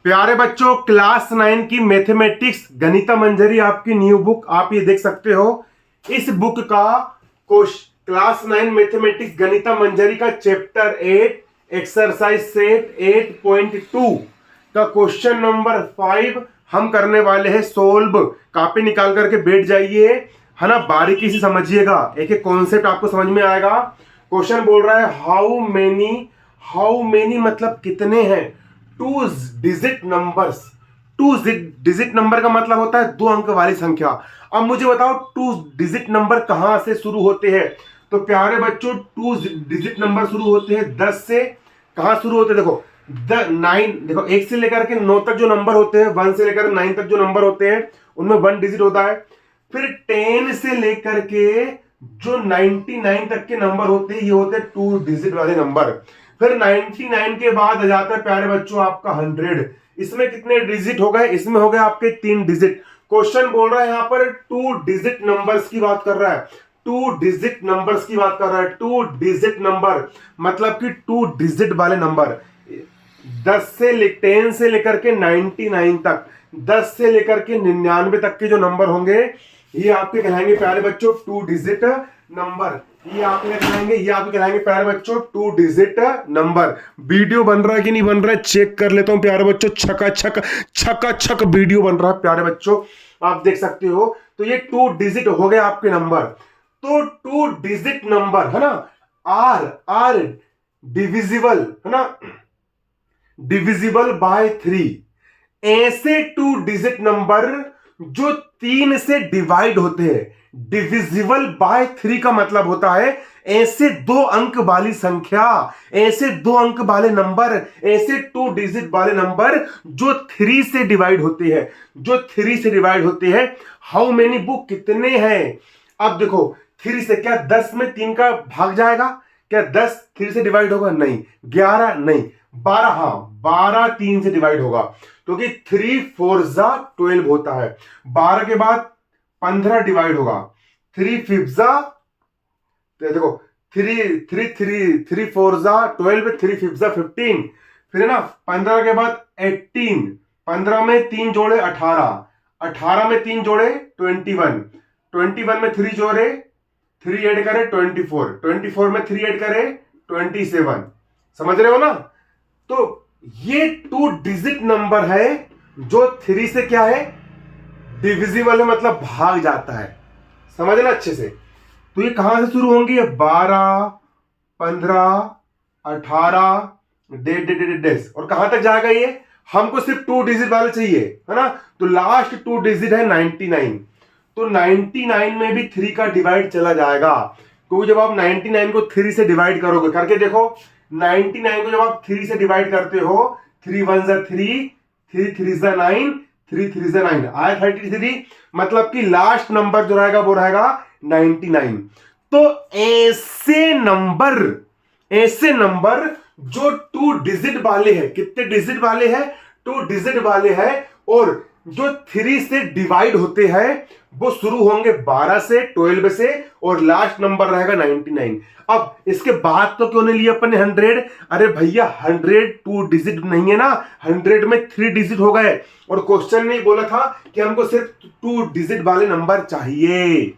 प्यारे बच्चों, क्लास 9 की मैथमेटिक्स गणिता मंजरी आपकी न्यू बुक आप ये देख सकते हो। इस बुक का क्लास 9 मैथमेटिक्स गणिता मंजरी का चैप्टर 8 एक्सरसाइज सेट 8.2 का क्वेश्चन नंबर 5 हम करने वाले हैं सोल्व। कॉपी निकाल करके बैठ जाइए, है ना, बारीकी से समझिएगा, एक एक कॉन्सेप्ट आपको समझ में आएगा। क्वेश्चन बोल रहा है हाउ मेनी मतलब कितने हैं two digit numbers. Two digit number का मतलब होता है दो अंक वाली संख्या। अब मुझे बताओ टू डिजिट नंबर कहां से शुरू होते हैं। तो प्यारे बच्चों, टू डिजिट नंबर शुरू होते हैं 10 से। कहां शुरू होते हैं देखो, 9, देखो 1 से लेकर के 9 तक जो नंबर होते हैं, 1 से लेकर 9 तक जो नंबर होते हैं उनमें 1 डिजिट होता है। फिर 10 से लेकर के जो 99 तक के नंबर होते हैं ये होते हैं 2 डिजिट वाले नंबर। फिर 99 के बाद आ जाता है प्यारे बच्चों आपका 100। इसमें कितने डिजिट हो गए, इसमें हो गए आपके 3 डिजिट। क्वेश्चन बोल रहा है यहां पर 2 डिजिट नंबर्स की बात कर रहा है, 2 डिजिट नंबर्स की बात कर रहा है। 2 डिजिट नंबर मतलब कि 2 डिजिट वाले नंबर 10 से लेकर के 99 तक, 10 से लेकर के 99 तक के जो नंबर होंगे ये आपके कहलाएंगे प्यारे बच्चों 2 डिजिट नंबर। ये आपके कहलाएंगे प्यारे बच्चों 2 डिजिट नंबर। वीडियो बन रहा है कि नहीं बन रहा है चेक कर लेता हूं प्यारे बच्चों। छका छक वीडियो बन रहा है प्यारे बच्चों, आप देख सकते हो। तो ये 2 डिजिट हो गए आपके नंबर। तो 2 डिजिट नंबर है ना, आर डिविजिबल, है ना, डिविजिबल बाय 3। ऐसे 2 डिजिट नंबर जो 3 से डिवाइड होते हैं। डिविजिबल बाय 3 का मतलब होता है ऐसे 2 अंक वाली संख्या, ऐसे 2 अंक वाले नंबर, ऐसे 2 डिजिट वाले नंबर जो 3 से डिवाइड होते हैं, जो 3 से डिवाइड होते हैं। हाउ मेनी बुक कितने हैं। अब देखो 3 से क्या 10 में 3 का भाग जाएगा, क्या 10 3 से डिवाइड होगा, नहीं। 11 नहीं, 12, हाँ 12 3 से डिवाइड होगा, क्योंकि 3 4 जा 12 होता है। 12 के बाद 15 डिवाइड होगा, 3 5 जा, देखो 3 4 जा 12, 3 5 जा 15, फिर है ना 15 के बाद 18, 15 में 3 जोड़े 18, 18 में 3 जोड़े 21, 21 में 3 जोड़े 3 ऐड करे 24, 24 में 3 ऐड करे 27। समझ रहे हो ना। तो ये 2 डिजिट नंबर है जो 3 से क्या है, डिविजिबल है, मतलब भाग जाता है। समझना अच्छे से। तो ये कहां से शुरू होंगे, 12 15 18 डेस, और कहां तक जाएगा ये, हमको सिर्फ 2 डिजिट वाले चाहिए, है ना। तो लास्ट 2 डिजिट है 99। तो 99 में भी 3 का डिवाइड चला जाएगा, क्योंकि जब आप 99 को 3 से डिवाइड करोगे, करके देखो 99 को जब आप 3 से डिवाइड करते हो, 3 1 जा 3, 3 3 जा 9, 3 3 जा 9 आया 33। मतलब कि लास्ट नंबर जो रहेगा वो रहेगा 99। तो ऐसे नंबर जो 2 डिजिट वाले हैं, कितने डिजिट वाले हैं, 2 डिजिट वाले हैं, और जो 3 से डिवाइड होते हैं वो शुरू होंगे 12 से 12 से, और लास्ट नंबर रहेगा 99। अब इसके बाद तो क्यों नहीं लिया अपन ने 100। अरे भैया 100 2 डिजिट नहीं है ना, 100 में 3 डिजिट हो गए, और क्वेश्चन ने बोला था कि हमको सिर्फ 2 डिजिट वाले नंबर चाहिए।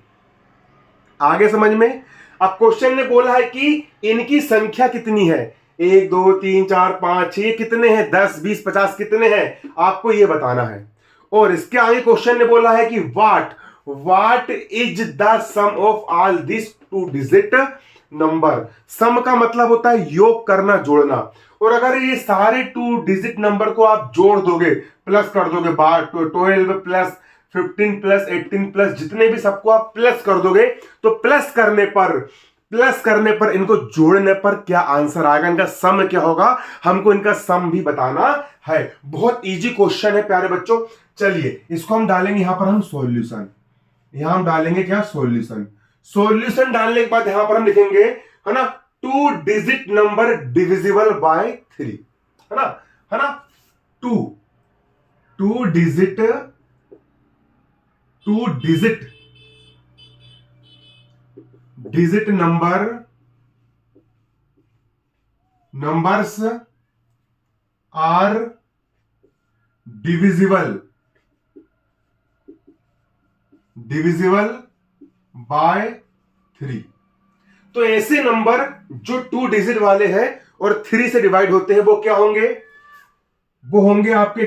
आगे समझ में। अब क्वेश्चन ने बोला है कि इनकी संख्या कितनी है, 1 2 3 4 5 6 कितने हैं, 10 20 50 कितने हैं, आपको यह बताना है। और इसके आगे क्वेश्चन ने बोला है कि what is the sum of all this 2 digit number. Sum का मतलब होता है योग करना, जोड़ना। और अगर ये सारे 2 डिजिट नंबर को आप जोड़ दोगे, प्लस कर दोगे, 12 प्लस 15 प्लस 18 प्लस जितने भी सबको आप प्लस कर दोगे, तो प्लस करने पर इनको जोड़ने पर क्या आंसर आएगा, इनका सम क्या होगा, हमको इनका सम भी बताना है। बहुत इजी क्वेश्चन है प्यारे बच्चों। चलिए इसको हम डालेंगे यहां पर, हम सॉल्यूशन, यहां हम डालेंगे क्या, सॉल्यूशन डालने के बाद यहां पर हम लिखेंगे, है ना, 2 डिजिट नंबर डिविजिबल बाय 3, है ना, 2 digit numbers are divisible by 3। तो ऐसे नंबर जो 2 डिजिट वाले हैं और 3 से डिवाइड होते हैं वो क्या होंगे? वो होंगे आपके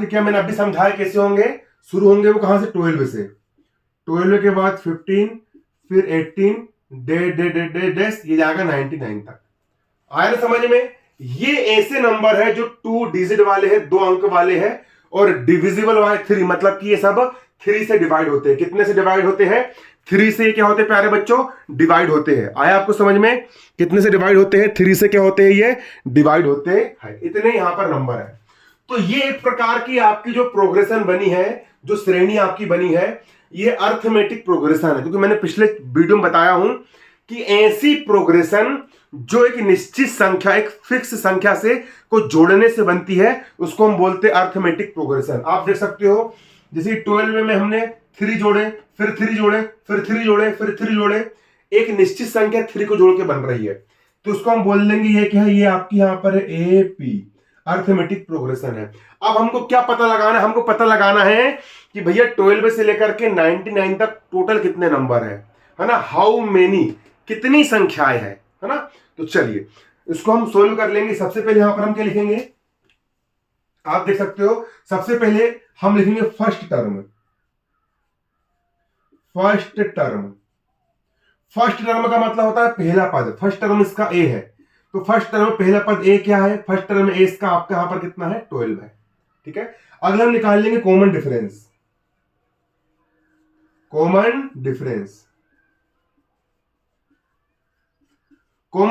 क्या मैंने अभी समझाया कैसे होंगे। शुरू होंगे वो कहां से? 12 से। 12 के बाद 15, फिर 18, डेस ये जाएगा 99 तक। आया ना समझ में? ये ऐसे नंबर है जो 2 डिजिट वाले हैं, 2 अंक वाले हैं और डिविजिबल बाय 3, मतलब कि ये सब 3 से डिवाइड होते हैं। कितने से डिवाइड होते हैं? 3 से क्या होते हैं प्यारे बच्चों? डिवाइड होते हैं। आया आपको समझ में? कितने से डिवाइड होते हैं? 3 से क्या होते हैं? ये डिवाइड होते हैं। इतने यहां पर नंबर है। तो ये एक प्रकार की आपकी जो प्रोग्रेशन बनी है, जो श्रेणी आपकी बनी है, ये अर्थमेटिक प्रोग्रेशन है। क्योंकि मैंने पिछले वीडियो में बताया हूं कि ऐसी प्रोग्रेशन जो एक निश्चित संख्या, एक फिक्स संख्या से को जोड़ने से बनती है, उसको हम बोलते हैं अर्थमेटिक प्रोग्रेशन। आप देख सकते हो जैसे 12 में हमने 3 जोड़े, फिर 3 जोड़े, फिर 3 जोड़े, फिर 3 जोड़े, एक निश्चित संख्या 3 को जोड़ के बन रही है। तो उसको हम बोल देंगे ये क्या है? ये आपकी यहां पर एपी, अर्थमेटिक प्रोग्रेशन है। अब हमको क्या पता लगाना है? हमको पता लगाना है कि भैया 12 से लेकर के 99 तक टोटल कितने नंबर है ना? हाउ मेनी, कितनी संख्याएं है ना? तो चलिए इसको हम सोल्व कर लेंगे। सबसे पहले यहां पर हम क्या लिखेंगे? आप देख सकते हो सबसे पहले हम लिखेंगे फर्स्ट टर्म। फर्स्ट टर्म का मतलब होता है पहला पद। फर्स्ट टर्म इसका ए है, तो फर्स्ट टर्म पहला पद ए क्या है? फर्स्ट टर्म ए इसका आपका यहां पर कितना है? 12 है। ठीक है, अगला हम निकाल लेंगे कॉमन डिफरेंस। कॉमन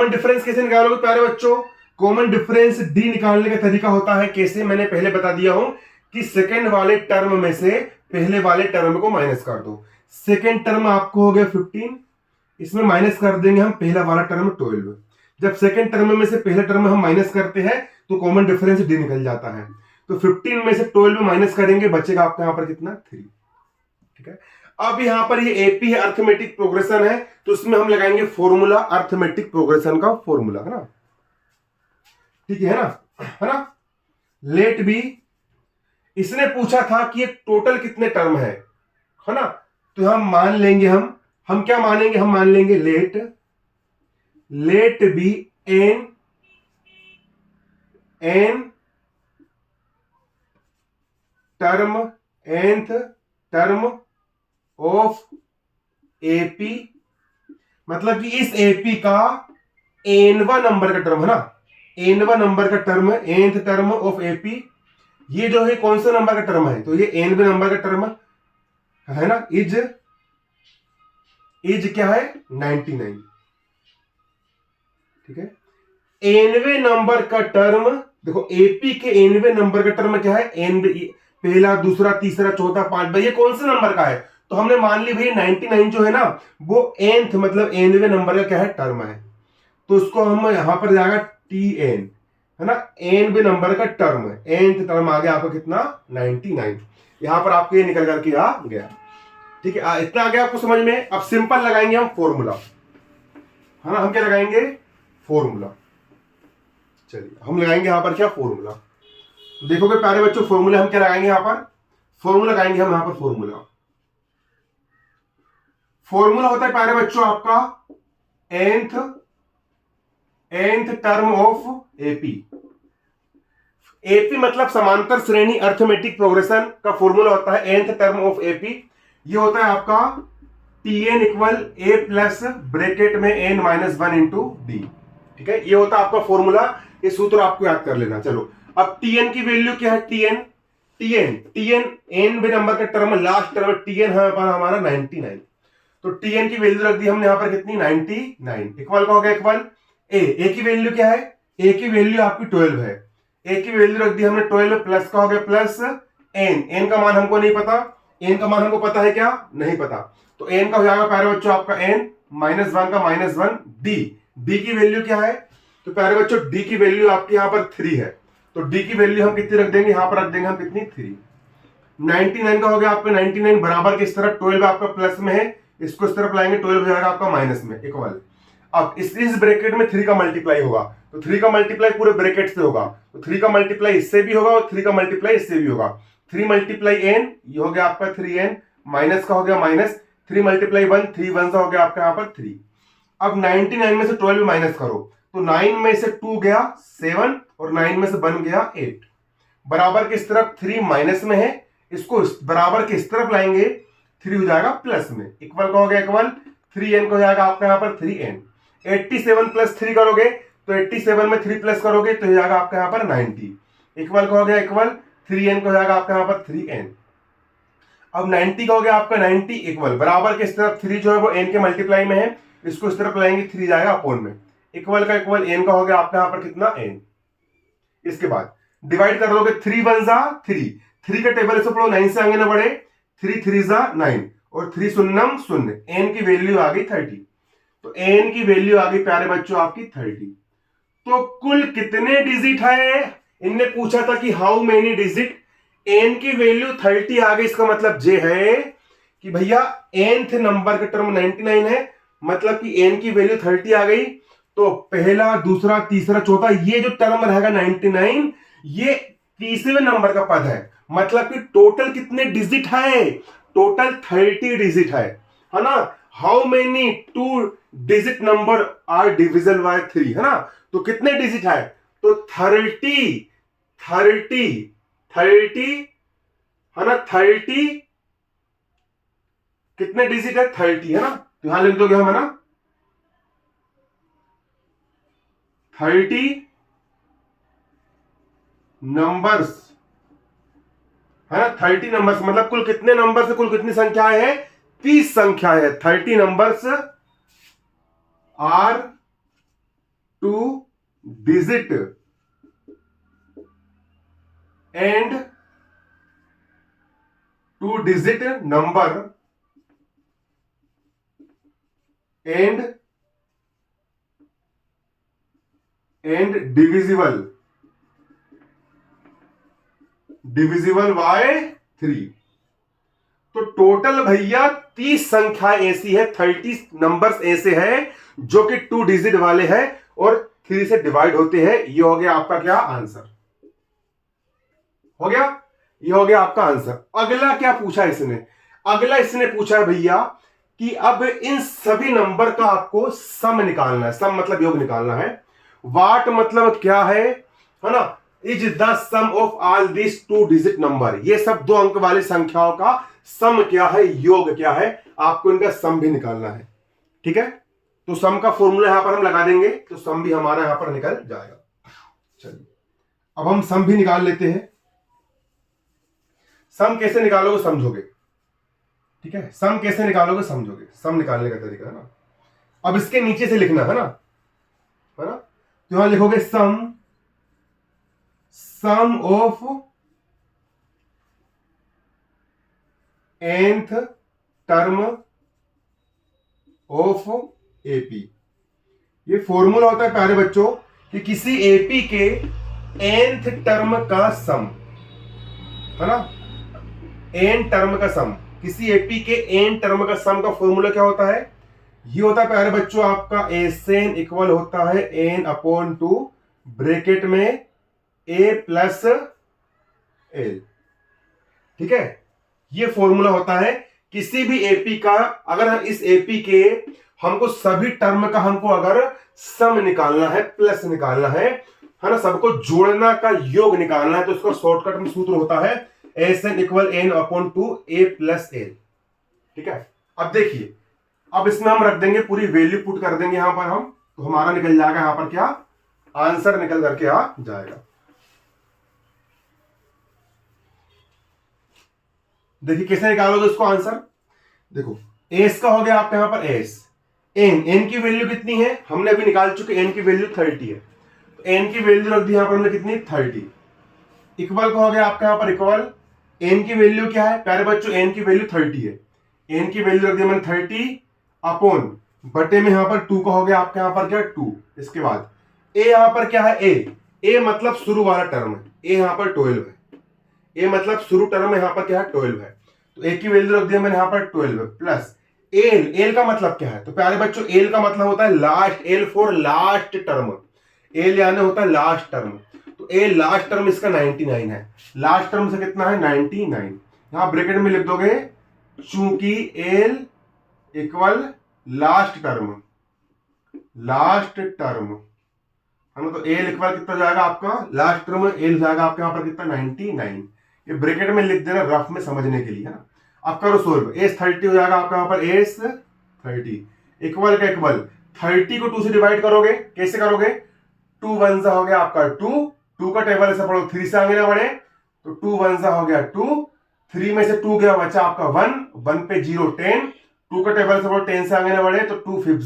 डिफरेंस कैसे निकालोगे प्यारे बच्चों? कॉमन डिफरेंस डी निकालने का तरीका होता है कैसे? मैंने पहले बता दिया हूं कि सेकंड वाले टर्म में से पहले वाले टर्म को माइनस कर दो। सेकंड टर्म आपको हो गया 15, इसमें माइनस कर देंगे हम पहला वाला टर्म 12। जब सेकंड टर्म में से पहले टर्म हम माइनस करते हैं तो कॉमन डिफरेंस डी निकल जाता है। तो 15 में से 12 माइनस करेंगे, बचेगा आपका यहां पर कितना? 3। ठीक है, अब यहां पर ये एपी है, अर्थमेटिक प्रोग्रेशन है, तो उसमें हम लगाएंगे फॉर्मूला, अर्थमेटिक प्रोग्रेशन का फॉर्मूला, है ना? ठीक है ना? लेट बी, इसने पूछा था कि ये टोटल कितने टर्म है ना? तो हम मान लेंगे, हम क्या मानेंगे? हम मान लेंगे let be N term, nth term of AP, मतलब कि इस एपी का एनवा नंबर का टर्म है ना? एनवा नंबर का term, nth term of AP. ये जो है कौन सा नंबर का टर्म है? तो ये एनवे नंबर का टर्म है ना? इज क्या है? 99। ठीक है, एनवे नंबर का टर्म, देखो एपी के एनवे नंबर का टर्म क्या है? एनवे, पहला, दूसरा, तीसरा, चौथा, 5। भाई ये कौन से नंबर का है? तो हमने मान ली भाई 99 जो है ना, वो nth मतलब एनवे नंबर का क्या है? टर्म है। तो उसको हम यहां पर जाएगा tn, है ना? एनवे नंबर का टर्म है, nth टर्म आ गया आपका कितना? 99। यहां पर आपको ये निकल करके आ गया। ठीक है, इतना आ गया आपको समझ में? अब सिंपल लगाएंगे हम फॉर्मूला, है ना? हम क्या लगाएंगे? फॉर्मूला। चलिए हम लगाएंगे यहां पर क्या? फॉर्मूला। देखोगे प्यारे बच्चों, फॉर्मूला हम क्या लगाएंगे यहां पर? फॉर्मूला लगाएंगे हम यहां पर फॉर्मूला होता है प्यारे बच्चों आपका nth term of AP. AP मतलब समांतर श्रेणी, अर्थमेटिक प्रोग्रेशन का फॉर्मूला होता है nth टर्म ऑफ एपी। ये होता है आपका tn equal a plus bracket में n माइनस 1 इंटू डी। ठीक है, ये होता है आपका फॉर्मूला। ये सूत्र आपको याद कर लेना। चलो अब tn की वैल्यू क्या है? tn n बे नंबर का टर्म, लास्ट टर्म tn है हमारा 99। तो tn की वैल्यू रख दी हमने यहां पर कितनी? 99। इक्वल का हो गया इक्वल a की वैल्यू क्या है? a की वैल्यू आपकी 12 है। a की वैल्यू रख दी हमने 12, प्लस का हो गया प्लस n का मान हमको नहीं पता। n का मान हमको पता है क्या? नहीं पता। तो n का हो जाएगा प्यारे बच्चों आपका n माइनस 1 का माइनस 1 d की वैल्यू क्या है? तो प्यारे बच्चों d की वैल्यू आपकी यहां पर 3 है। तो d की वैल्यू हम कितनी रख देंगे? यहां पर रख देंगे हम कितनी? 3। 99 का हो गया आपका 99 बराबर किस तरफ? 12 आपका प्लस में है, इसको इस तरफ लाएंगे, 12 हो जाएगा आपका माइनस में, इक्वल। अब इस ब्रैकेट में 3 का मल्टीप्लाई होगा, तो 3 का मल्टीप्लाई पूरे ब्रैकेट से होगा, तो 3 का मल्टीप्लाई इससे भी होगा और 3 का मल्टीप्लाई इससे भी होगा। 3 मल्टीप्लाई n, ये हो गया आपका 3n, माइनस का हो गया माइनस, 3 मल्टीप्लाई 1, 3 1 सा हो गया आपका यहाँ पर 3। अब 99 में से 12 माइनस करो, तो 9 में से 2 गया 7 और 9 में से 1 गया 8। बराबर के इस तरफ 3 माइनस में है, इसको बराबर के इस तरफ लाएंगे, 3 हो जाएगा प्लस में, इक्वल का हो गया इक्वल, 3n को हो जाएगा आपका यहाँ पर 3n। 87 प्लस 3 करोगे तो 87 में 3 प्लस करोगे तो हो जाएगा आपका यहाँ पर 90, इक्वल का हो गया इक्वल, 3n को हो जाएगा आपका यहाँ पर 3n। अब 90 का हो गया आपका 90 इक्वल, बराबर के इस तरफ 3 जो है वो n के मल्टीप्लाई में है, इसको इस तरफ लाएंगे, 3 जाएगा अपोन में, इक्वल का इक्वल, n का हो गया आपका यहाँ पर कितना n। इसके बाद डिवाइड कर दोगे, 3 1 जा 3, 3 का टेबल से पढ़ो, 9 से आगे ना बढ़े, 3 3 जा 9 और 3 शून्यम शून्य, n की वैल्यू आ गई 30। तो n की वैल्यू आ गई प्यारे बच्चों आपकी 30। तो कुल कितने डिजिट है, इनने पूछा था कि हाउ मेनी डिजिट, n की वैल्यू 30 आ गई, इसका मतलब ये है कि भैया nth नंबर का टर्म 99 है, मतलब कि n की वैल्यू 30 आ गई। तो पहला, दूसरा, तीसरा, चौथा, ये जो टर्म रहेगा 99, ये तीसरे नंबर का पद है, मतलब कि टोटल कितने डिजिट है, टोटल 30 डिजिट है ना। How many 2 digit number are divisible by 3, है ना। तो कितने डिजिट है, तो 30 है ना, 30 कितने डिजिट है, 30 है ना, तो यहां लिख दोगे हम, है ना, 30 नंबर्स, है ना, 30 नंबर्स, मतलब कुल कितने नंबर से कुल कितनी संख्या है, 30 संख्या है। 30 numbers are 2 digit and 2 digit number and divisible by 3। तो टोटल भैया 30 संख्या ऐसी है, 30 नंबर्स ऐसे हैं जो कि 2 डिजिट वाले हैं और 3 से डिवाइड होते हैं। ये हो गया आपका क्या आंसर, हो गया, ये हो गया आपका आंसर। अगला क्या पूछा इसने, अगला इसने पूछा है भैया कि अब इन सभी नंबर का आपको सम निकालना है, सम मतलब योग निकालना है। वाट मतलब क्या है ना, is the sum of all this 2 digit number, ये सब 2 अंक वाली संख्याओं का सम क्या है, योग क्या है, आपको इनका सम भी निकालना है। ठीक है, तो सम का फॉर्मूला यहां पर हम लगा देंगे, तो सम भी हमारा यहां पर निकल जाएगा। चलिए अब हम सम भी निकाल लेते हैं। सम कैसे निकालोगे समझोगे, ठीक है, सम कैसे निकालोगे समझोगे, सम निकालने का तरीका, है ना। अब इसके नीचे से लिखना है ना, है ना, तो यहां लिखोगे sum of nth term of AP. ये फॉर्मूला होता है प्यारे बच्चों कि किसी एपी के nth टर्म का सम, है ना, n टर्म का सम, किसी एपी के n टर्म का सम का फॉर्मूला क्या होता है, ये होता है प्यारे बच्चों आपका Sn इक्वल होता है n अपॉन 2 ब्रैकेट में a प्लस l। ठीक है, ये फॉर्मूला होता है किसी भी एपी का, अगर इस एपी के हमको सभी टर्म का हमको अगर सम निकालना है, प्लस निकालना है ना, सबको जोड़ना का योग निकालना है, तो उसका शॉर्टकट में सूत्र होता है Sn equal n upon 2 a plus l। ठीक है, अब देखिए, अब इसमें हम रख देंगे पूरी वैल्यू पुट कर देंगे यहां पर हम, तो हमारा निकल जाएगा यहां पर क्या आंसर निकल करके आ जाएगा। देखिए कैसे निकालोगे उसको आंसर, देखो एस का हो गया आपका यहां पर एस, एन की वैल्यू कितनी है हमने अभी निकाल चुके, एन की वैल्यू 30 है, तो एन की वैल्यू रख दी यहां पर हमने कितनी 30, इक्वल का हो गया आपका यहां पर इक्वल, एन की वैल्यू क्या है प्यारे बच्चों, एन की वैल्यू 30 है, एन की वैल्यू रख दी मैंने 30 अपॉन बटे में यहां पर 2 का हो गया आपका यहां पर क्या 2। इसके बाद ए यहां पर क्या है, ए मतलब शुरू वाला टर्म है, ए यहां पर 12 है, ए मतलब शुरू टर्म यहां पर क्या है 12 है, तो ए की वैल्यू रख दिया मैंने यहां पर 12 प्लस एल, एल का मतलब क्या है, तो प्यारे बच्चों एल का मतलब होता है last, L for last term, A ले आने होता है लास्ट टर्म, तो ए लास्ट टर्म इसका 99 है, लास्ट टर्म से कितना है 99, यहां ब्रैकेट में लिख दोगे चूंकि एल इक्वल लास्ट टर्म है ना, तो एल इक्वल कितना जाएगा आपका लास्ट टर्म, एल जाएगा आपके यहां पर कितना 99, ये ब्रैकेट में लिख देना रफ में समझने के लिए है ना। अब करो सोल्व, एस 30 हो जाएगा आपका यहां पर एस 30 इक्वल का इक्वल 30 को 2 से डिवाइड करोगे, कैसे करोगे 2 1 हो गया आपका 2 का टेबल ऐसे पढ़ो 3 से आगे ना बढ़े, तो 2 1 हो गया 2, 3 में से 2 गया बचा आपका 1 पे 0 10, 2 का टेबल से पढ़ो 10 से आगे ना बढ़े तो 2 5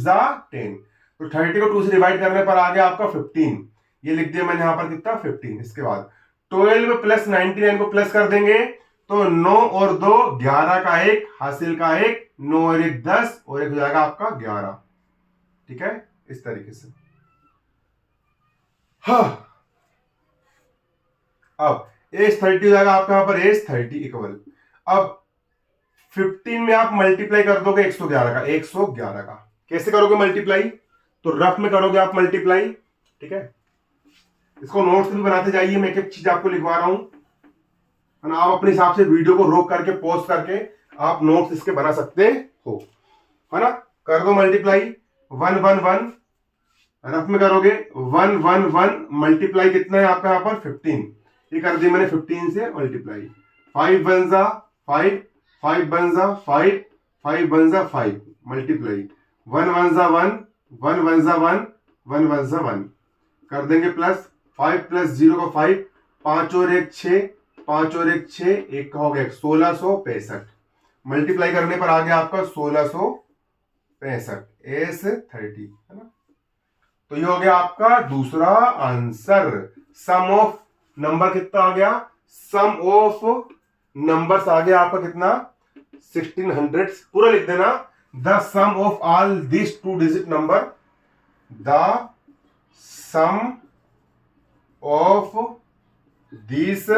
10, तो 30 को 2 से डिवाइड करने पर आ गया आपका 15, ये लिख दिया मैंने यहां पर कितना 15। इसके बाद 12 प्लस 99 को प्लस कर देंगे तो 9 और 2 11 का 1 हासिल का 1, 9 और 1 10 और 1 हो जाएगा आपका 11, ठीक है इस तरीके से। हाँ अब एज 30 हो जाएगा आपका यहां पर एज 30 इक्वल, अब 15 में आप मल्टीप्लाई कर दोगे 111 का, कैसे करोगे मल्टीप्लाई, तो रफ में करोगे आप मल्टीप्लाई, ठीक है। इसको नोट्स भी बनाते जाइए, मैं एक एक चीज आपको लिखवा रहा हूं, आप अपने हिसाब से वीडियो को रोक करके पॉज करके आप नोट्स इसके बना सकते हो, है ना। कर दो मल्टीप्लाई 1 1 1, रफ में करोगे 1 1 1 मल्टीप्लाई कितना है आपका यहाँ पर 15, ये कर दिया मैंने 15 से मल्टीप्लाई, 5 1 जा 5, 5 1 जा 5, 5 1 जा 5 मल्टीप्लाई 1 1 जा 1, 1 1 जा 1, 1 1 जा 1 कर देंगे प्लस 5 प्लस 0 का 5, 5 और 1 6, 5 और 1 6, 1 का हो गया 1665, मल्टीप्लाई करने पर आ गया आपका 1665 एस 30, है ना। तो ये हो गया आपका दूसरा आंसर। सम ऑफ नंबर कितना आ गया, सम ऑफ नंबर्स आ गया आपका कितना 1600, पूरा लिख देना, the sum of all this 2 digit number, the sum of this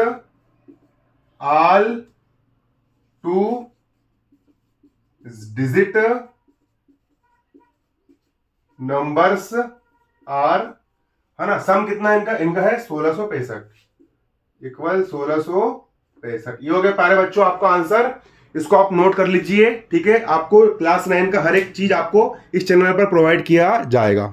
all 2 digit numbers are, है ना, सम कितना है इनका है 1665 इक्वल 1665, ये हो गया प्यारे बच्चों आपका आंसर, इसको आप नोट कर लीजिए, ठीक है। आपको क्लास 9 का हर एक चीज आपको इस चैनल पर प्रोवाइड किया जाएगा।